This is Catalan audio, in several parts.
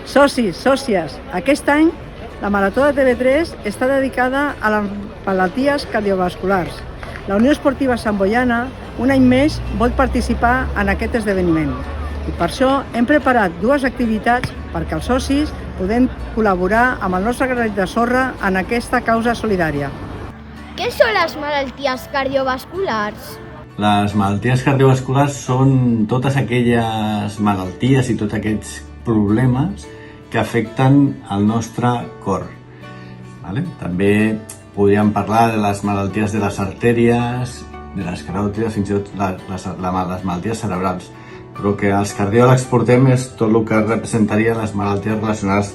Socis, sòcies, aquest any la Marató de TV3 està dedicada a les malalties cardiovasculars. La Unió Esportiva Sant Boiana, un any més, vol participar en aquest esdeveniment. I per això hem preparat dues activitats perquè els socis podem col·laborar amb el nostre granet de sorra en aquesta causa solidària. Què són les malalties cardiovasculars? Les malalties cardiovasculars són totes aquelles malalties i tots aquests problemes que afecten el nostre cor. També podríem parlar de les malalties de les artèries, de les caròtides, fins i tot les malalties cerebrals. Però el que els cardiòlegs portem és tot el que representaria les malalties relacionades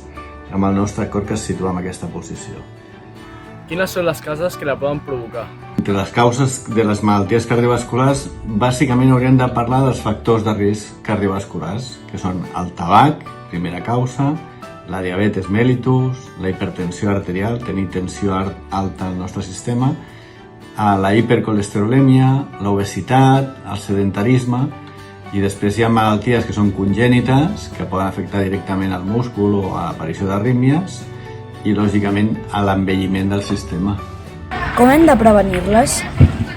amb el nostre cor que es situa en aquesta posició. Quines són les causes que la poden provocar? Entre les causes de les malalties cardiovasculars, bàsicament hauríem de parlar dels factors de risc cardiovasculars, que són el tabac, primera causa, la diabetes mellitus, la hipertensió arterial, tenir tensió alta al nostre sistema, la hipercolesterolèmia, l'obesitat, el sedentarisme, i després hi ha malalties que són congènites, que poden afectar directament al múscul o a l'aparició d'arrítmies, i lògicament a l'envelliment del sistema. Com hem de prevenir-les?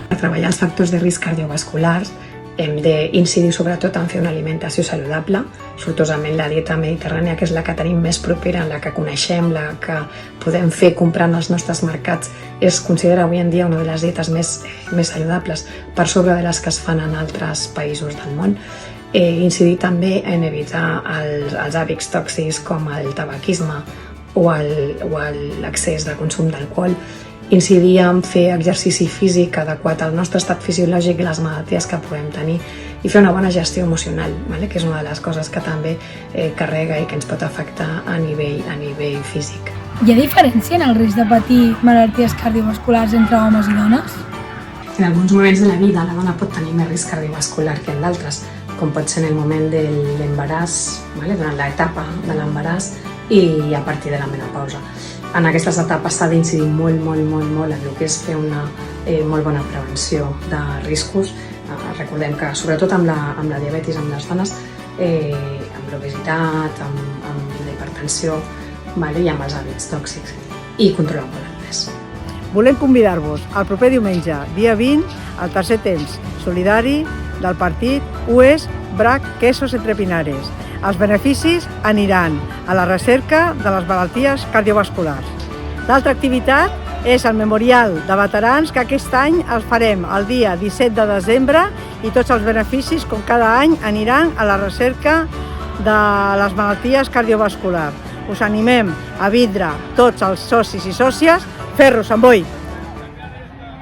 Per treballar els factors de risc cardiovasculars hem d'incidir sobretot en fer una alimentació saludable, sortosament la dieta mediterrània, que és la que tenim més propera, la que coneixem, la que podem fer comprant als nostres mercats, es considera avui en dia una de les dietes més saludables per sobre de les que es fan en altres països del món. Incidir també en evitar els hàbits tòxics com el tabaquisme o l'excés de consum d'alcohol, incidir en fer exercici físic adequat al nostre estat fisiològic i les malalties que puguem tenir, i fer una bona gestió emocional, que és una de les coses que també carrega i que ens pot afectar a nivell físic. Hi ha diferència en el risc de patir malalties cardiovasculars entre homes i dones? En alguns moments de la vida la dona pot tenir més risc cardiovascular que en d'altres, com pot ser en el moment de l'embaràs, durant l'etapa de l'embaràs i a partir de la menopausa. En aquestes etapes s'ha d'incidir molt en el que és fer una molt bona prevenció de riscos. Recordem que sobretot amb la diabetis, amb les dones, amb l'obesitat, amb la hipertensió i amb els hàbits tòxics, i controlar molt el pes. Volem convidar-vos al proper diumenge, dia 20, al tercer temps solidari del partit UES BRAC Quesos Entre Pinares. Els beneficis aniran a la recerca de les malalties cardiovasculars. L'altra activitat és el Memorial de Veterans, que aquest any el farem el dia 17 de desembre, i tots els beneficis, com cada any, aniran a la recerca de les malalties cardiovasculars. Us animem a vindre tots els socis i sòcies. Ferro, Sant Boi!